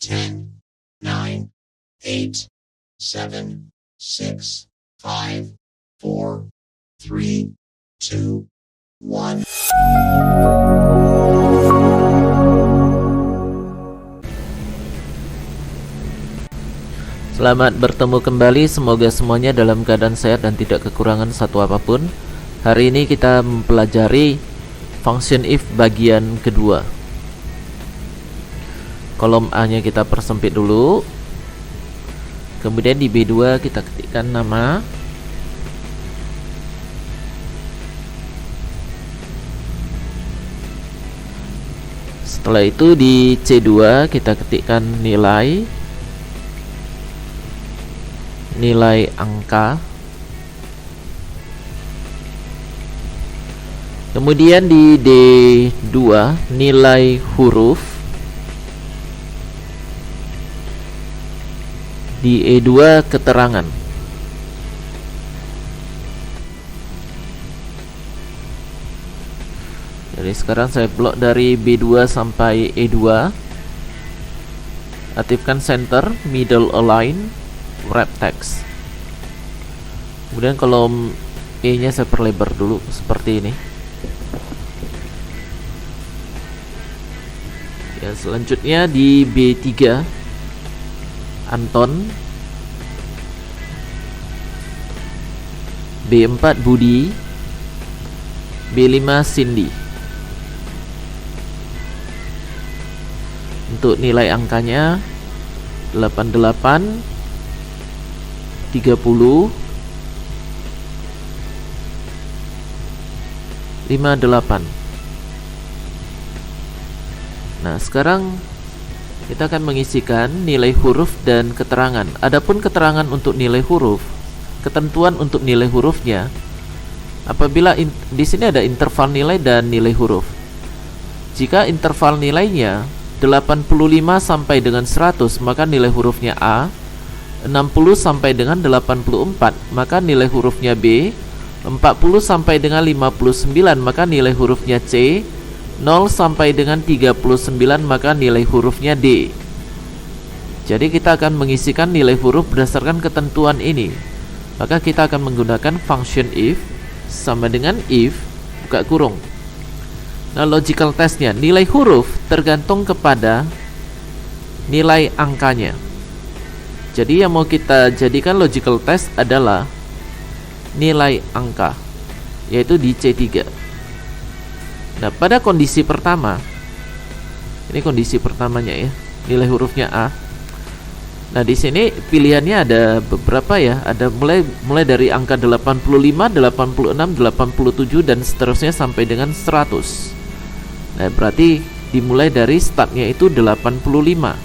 10, 9, 8, 7, 6, 5, 4, 3, 2, 1. Selamat bertemu kembali, semoga semuanya dalam keadaan sehat dan tidak kekurangan satu apapun. Hari ini kita mempelajari function if bagian kedua. Kolom A nya kita persempit dulu. Kemudian di B2 kita ketikkan nama. Setelah itu di C2 kita ketikkan nilai angka. Kemudian di D2 nilai huruf. Di E2 keterangan. Jadi sekarang saya blok dari B2 sampai E2. Aktifkan center, middle align, wrap text. Kemudian kolom E nya saya perlebar dulu seperti ini. Ya, selanjutnya di B3 Anton, B4 Budi, B5 Cindy. Untuk nilai angkanya 88, 30, 58. Nah, sekarang kita akan mengisikan nilai huruf dan keterangan. Adapun keterangan untuk nilai huruf, ketentuan untuk nilai hurufnya, apabila di sini ada interval nilai dan nilai huruf. Jika interval nilainya 85 sampai dengan 100, maka nilai hurufnya A. 60 sampai dengan 84, maka nilai hurufnya B. 40 sampai dengan 59, maka nilai hurufnya C. 0 sampai dengan 39, maka nilai hurufnya D. Jadi kita akan mengisikan nilai huruf berdasarkan ketentuan ini. Maka kita akan menggunakan function if sama dengan if buka kurung. Nah, logical testnya, nilai huruf tergantung kepada nilai angkanya. Jadi yang mau kita jadikan logical test adalah nilai angka, yaitu di C3. Nah, pada kondisi pertama, ini kondisi pertamanya ya, nilai hurufnya A. Nah, di sini pilihannya ada beberapa ya, ada mulai dari angka 85, 86, 87 dan seterusnya sampai dengan 100. Nah, berarti dimulai dari startnya itu 85.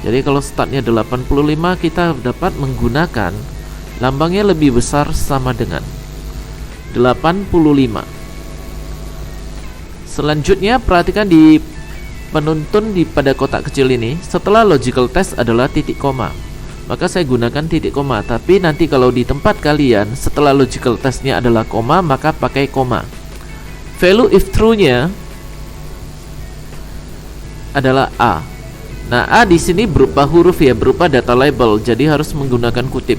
Jadi kalau startnya 85, kita dapat menggunakan lambangnya lebih besar sama dengan 85. Selanjutnya perhatikan di penuntun pada kotak kecil ini, setelah logical test adalah titik koma. Maka saya gunakan titik koma, tapi nanti kalau di tempat kalian setelah logical testnya adalah koma, maka pakai koma. Value if true-nya adalah A. Nah, A di sini berupa huruf ya, berupa data label, jadi harus menggunakan kutip.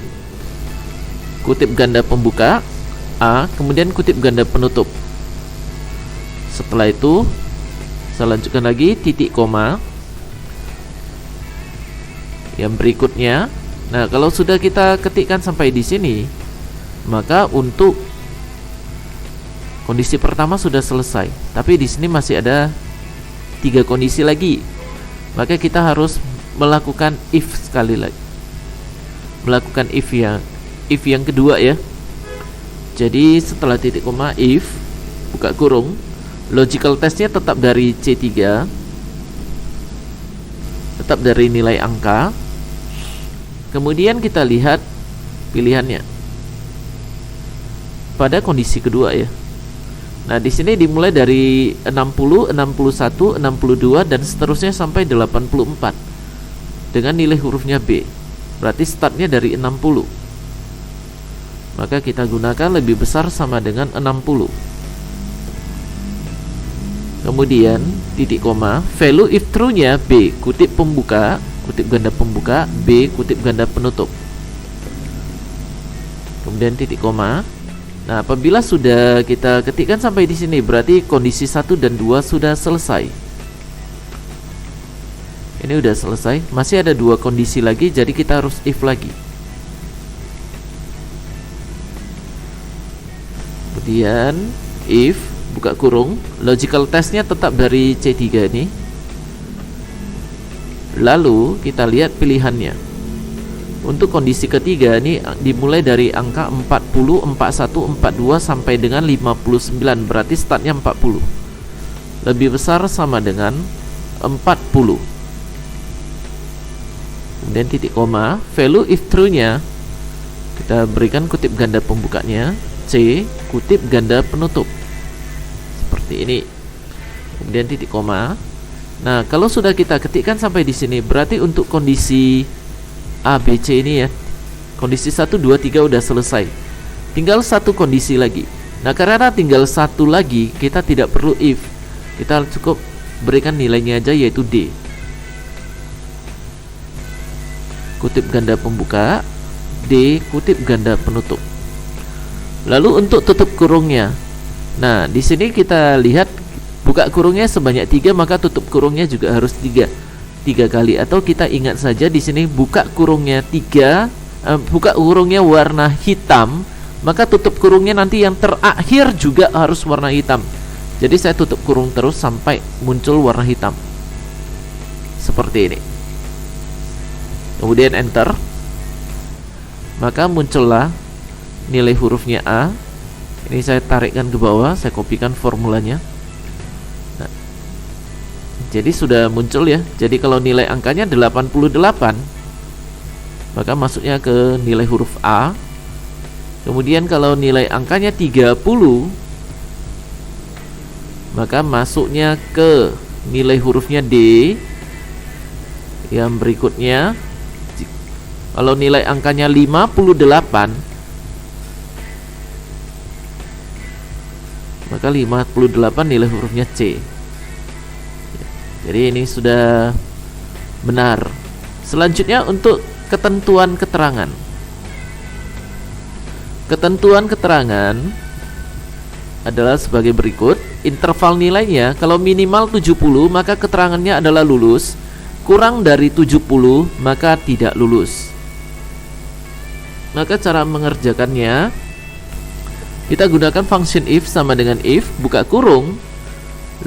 Kutip ganda pembuka A, kemudian kutip ganda penutup. Setelah itu saya lanjutkan lagi titik koma yang berikutnya. Nah, kalau sudah kita ketikkan sampai di sini, maka untuk kondisi pertama sudah selesai. Tapi di sini masih ada 3 kondisi lagi. Maka kita harus melakukan if sekali lagi. Melakukan if yang kedua ya. Jadi setelah titik koma if buka kurung, logical testnya tetap dari C3, tetap dari nilai angka. Kemudian kita lihat pilihannya pada kondisi kedua ya. Nah, di sini dimulai dari 60, 61, 62 dan seterusnya sampai 84 dengan nilai hurufnya B. Berarti startnya dari 60. Maka kita gunakan lebih besar sama dengan 60. Kemudian titik koma, value if true-nya B kutip pembuka, kutip ganda pembuka, B kutip ganda penutup. Kemudian titik koma. Nah, apabila sudah kita ketikkan sampai di sini, berarti kondisi 1 dan 2 sudah selesai. Ini udah selesai. Masih ada 2 kondisi lagi, jadi kita harus if lagi. Kemudian if buka kurung, logical testnya tetap dari C3 ini. Lalu kita lihat pilihannya. Untuk kondisi ketiga ini dimulai dari angka 40, 41, 42 sampai dengan 59. Berarti startnya 40. Lebih besar sama dengan 40. Kemudian titik koma, value if true-nya kita berikan kutip ganda pembukanya C, kutip ganda penutup. Seperti ini. Kemudian titik koma. Nah, kalau sudah kita ketikkan sampai di sini, berarti untuk kondisi A, B, C ini ya, kondisi 1, 2, 3 udah selesai. Tinggal satu kondisi lagi. Nah, karena tinggal satu lagi, kita tidak perlu if. Kita cukup berikan nilainya aja, yaitu D. Kutip ganda pembuka, D kutip ganda penutup. Lalu untuk tutup kurungnya, nah di sini kita lihat buka kurungnya sebanyak 3, maka tutup kurungnya juga harus 3 kali. Atau kita ingat saja di sini buka kurungnya 3, buka kurungnya warna hitam, maka tutup kurungnya nanti yang terakhir juga harus warna hitam. Jadi saya tutup kurung terus sampai muncul warna hitam. Seperti ini. Kemudian enter. Maka muncullah nilai hurufnya A. Ini saya tarikkan ke bawah, saya kopikan formulanya. Nah, jadi sudah muncul ya. Jadi kalau nilai angkanya 88, maka masuknya ke nilai huruf A. Kemudian kalau nilai angkanya 30, maka masuknya ke nilai hurufnya D. Yang berikutnya, kalau nilai angkanya 58, maka 58 nilai hurufnya C. Jadi ini sudah benar. Selanjutnya untuk ketentuan keterangan. Ketentuan keterangan adalah sebagai berikut. Interval nilainya kalau minimal 70 maka keterangannya adalah lulus. Kurang dari 70 maka tidak lulus. Maka cara mengerjakannya, kita gunakan function if sama dengan if buka kurung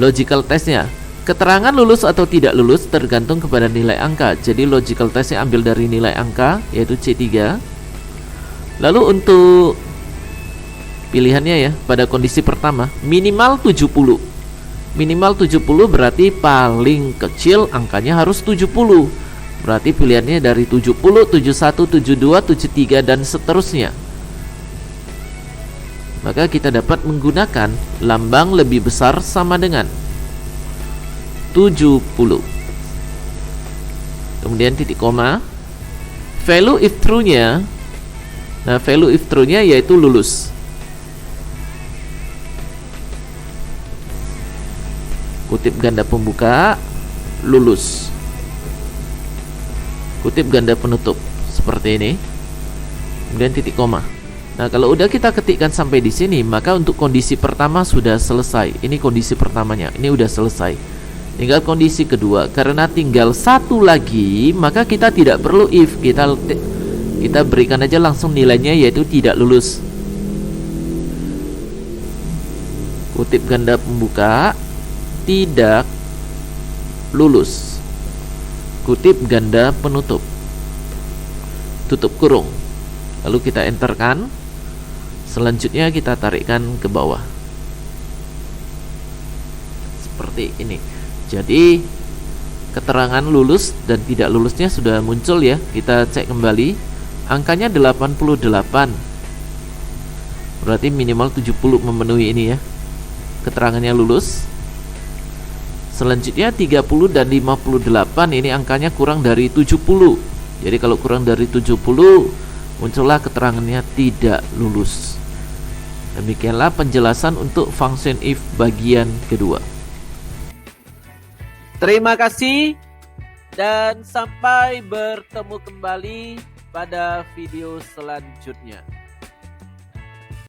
logical testnya. Keterangan lulus atau tidak lulus tergantung kepada nilai angka. Jadi logical testnya ambil dari nilai angka, yaitu C3. Lalu untuk pilihannya ya, pada kondisi pertama minimal 70. Minimal 70 berarti paling kecil angkanya harus 70. Berarti pilihannya dari 70, 71, 72, 73 dan seterusnya. Maka kita dapat menggunakan lambang lebih besar sama dengan 70. Kemudian titik koma. Value if true-nya. Nah, value if true-nya yaitu lulus. Kutip ganda pembuka, lulus. Kutip ganda penutup seperti ini. Kemudian titik koma. Nah, kalau udah kita ketikkan sampai di sini, maka untuk kondisi pertama sudah selesai. Ini kondisi pertamanya, ini udah selesai. Tinggal kondisi kedua. Karena tinggal satu lagi, maka kita tidak perlu if. Kita berikan aja langsung nilainya, yaitu tidak lulus. Kutip ganda pembuka, tidak lulus. Kutip ganda penutup, tutup kurung. Lalu kita enterkan. Selanjutnya kita tarikkan ke bawah seperti ini. Jadi keterangan lulus dan tidak lulusnya sudah muncul ya. Kita cek kembali. Angkanya 88. Berarti minimal 70 memenuhi ini ya. Keterangannya lulus. Selanjutnya 30 dan 58, ini angkanya kurang dari 70. Jadi kalau kurang dari 70, muncullah keterangannya tidak lulus. Demikianlah penjelasan untuk function if bagian kedua. Terima kasih dan sampai bertemu kembali pada video selanjutnya.